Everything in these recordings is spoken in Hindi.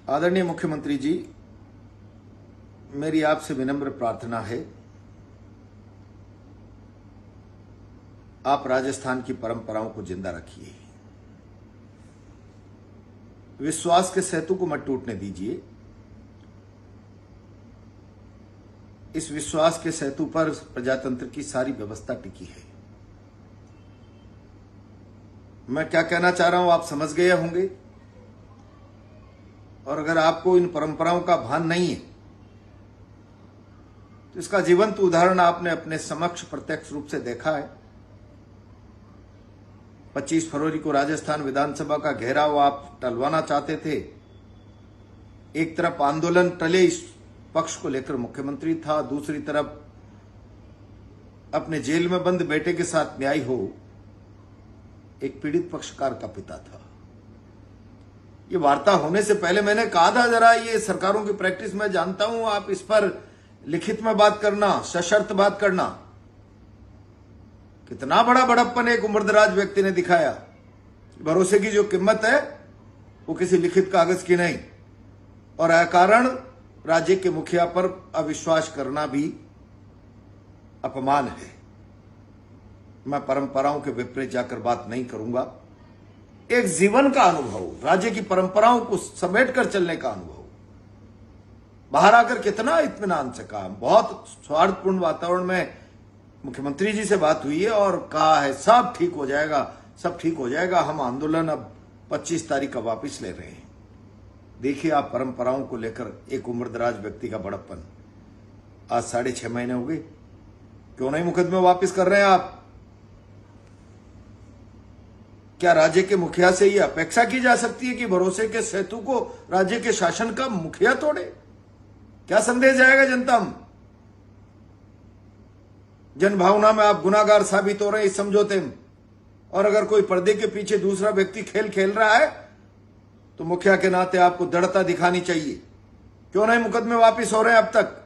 आदरणीय मुख्यमंत्री जी, मेरी आपसे विनम्र प्रार्थना है, आप राजस्थान की परंपराओं को जिंदा रखिए। विश्वास के सेतु को मत टूटने दीजिए। इस विश्वास के सेतु पर प्रजातंत्र की सारी व्यवस्था टिकी है। मैं क्या कहना चाह रहा हूं आप समझ गए होंगे, और अगर आपको इन परंपराओं का भान नहीं है तो इसका जीवंत उदाहरण आपने अपने समक्ष प्रत्यक्ष रूप से देखा है। 25 फरवरी को राजस्थान विधानसभा का घेराव आप टलवाना चाहते थे। एक तरफ आंदोलन टले इस पक्ष को लेकर मुख्यमंत्री था, दूसरी तरफ अपने जेल में बंद बेटे के साथ न्याय हो एक पीड़ित पक्षकार का पिता था। ये वार्ता होने से पहले मैंने कहा था, जरा ये सरकारों की प्रैक्टिस मैं जानता हूं, आप इस पर लिखित में बात करना, सशर्त बात करना। कितना बड़ा बड़प्पन एक उम्रदराज व्यक्ति ने दिखाया। भरोसे की जो कीमत है वो किसी लिखित कागज की नहीं, और अकारण राज्य के मुखिया पर अविश्वास करना भी अपमान है। मैं परंपराओं के विपरीत जाकर बात नहीं करूंगा। एक जीवन का अनुभव, राज्य की परंपराओं को समेटकर चलने का अनुभव, बाहर आकर कितना इत्मीनान से कहा। बहुत सौहार्दपूर्ण वातावरण में मुख्यमंत्री जी से बात हुई है और कहा है सब ठीक हो जाएगा, सब ठीक हो जाएगा। हम आंदोलन अब 25 तारीख का वापस ले रहे हैं। देखिए, आप परंपराओं को लेकर एक उम्रदराज व्यक्ति का बड़प्पन। आज 6.5 महीने हो गए, क्यों नहीं मुकदमे वापस कर रहे हैं आप? क्या राज्य के मुखिया से ये अपेक्षा की जा सकती है कि भरोसे के सेतु को राज्य के शासन का मुखिया तोड़े? क्या संदेश जाएगा जनता में? जन भावना में आप गुनाहगार साबित हो रहे हैं इस समझौते में। और अगर कोई पर्दे के पीछे दूसरा व्यक्ति खेल खेल रहा है तो मुखिया के नाते आपको दृढ़ता दिखानी चाहिए। क्यों नहीं मुकदमे वापस हो रहे हैं अब तक?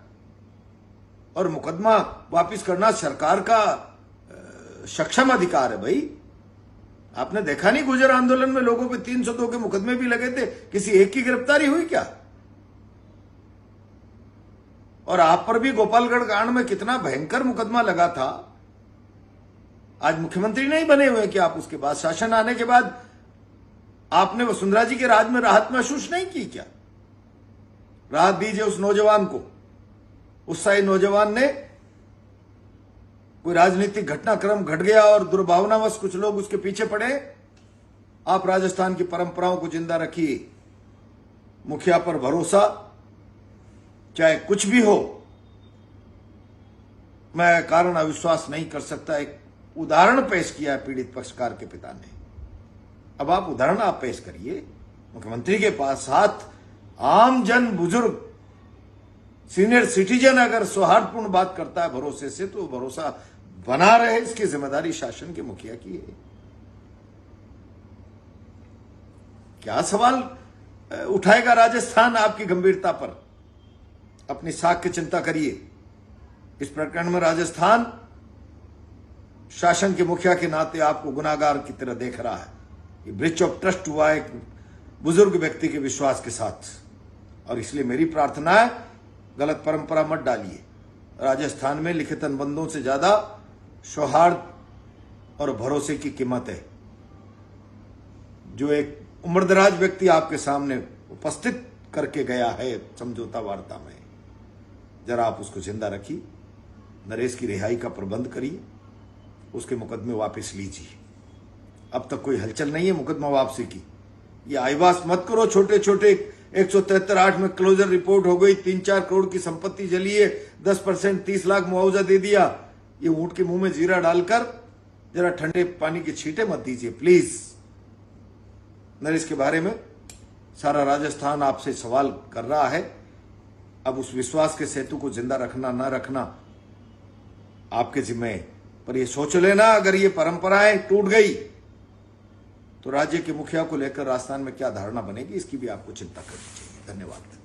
और मुकदमा वापस करना सरकार का सक्षम अधिकार है भाई। आपने देखा नहीं, गुजर आंदोलन में लोगों पे 302 के मुकदमे भी लगे थे, किसी एक की गिरफ्तारी हुई क्या? और आप पर भी गोपालगढ़ कांड में कितना भयंकर मुकदमा लगा था। आज मुख्यमंत्री नहीं बने हुए कि आप उसके बाद, शासन आने के बाद आपने वसुंधरा जी के राज में राहत महसूस नहीं की क्या? राहत दीजिए उस नौजवान को। उत्साही नौजवान ने, कोई राजनीतिक घटनाक्रम घट गया और दुर्भावनावश कुछ लोग उसके पीछे पड़े। आप राजस्थान की परंपराओं को जिंदा रखिए। मुखिया पर भरोसा, चाहे कुछ भी हो, मैं कारण अविश्वास नहीं कर सकता। एक उदाहरण पेश किया है पीड़ित पक्षकार के पिता ने। अब आप उदाहरण आप पेश करिए। मुख्यमंत्री के पास साथ आम जन, बुजुर्ग, सीनियर सिटीजन अगर सौहार्दपूर्ण बात करता है भरोसे से, तो भरोसा बना रहे, इसकी जिम्मेदारी शासन के मुखिया की है। क्या सवाल उठाएगा राजस्थान आपकी गंभीरता पर? अपनी साख की चिंता करिए। इस प्रकरण में राजस्थान शासन के मुखिया के नाते आपको गुनाहगार की तरह देख रहा है। ये ब्रीच ऑफ ट्रस्ट हुआ एक बुजुर्ग व्यक्ति के विश्वास के साथ, और इसलिए मेरी प्रार्थना है, गलत परंपरा मत डालिए। राजस्थान में लिखित अनुबंधों से ज्यादा सौहार्द और भरोसे की कीमत है। जो एक उम्रदराज व्यक्ति आपके सामने उपस्थित करके गया है समझौता वार्ता में, जरा आप उसको जिंदा रखिए। नरेश की रिहाई का प्रबंध करिए, उसके मुकदमे वापस लीजिए। अब तक कोई हलचल नहीं है मुकदमा वापसी की। ये आईवास मत करो छोटे छोटे। 173(8) में क्लोजर रिपोर्ट हो गई, 3-4 करोड़ की संपत्ति जली है, 10% 30 लाख मुआवजा दे दिया। ये ऊंट के मुंह में जीरा डालकर जरा ठंडे पानी की छींटे मत दीजिए प्लीज। नरेश के बारे में सारा राजस्थान आपसे सवाल कर रहा है। अब उस विश्वास के सेतु को जिंदा रखना ना रखना आपके जिम्मे, पर ये सोच लेना, अगर ये परंपराएं टूट गई तो राज्य के मुखिया को लेकर राजस्थान में क्या धारणा बनेगी, इसकी भी आपको चिंता करनी चाहिए। धन्यवाद।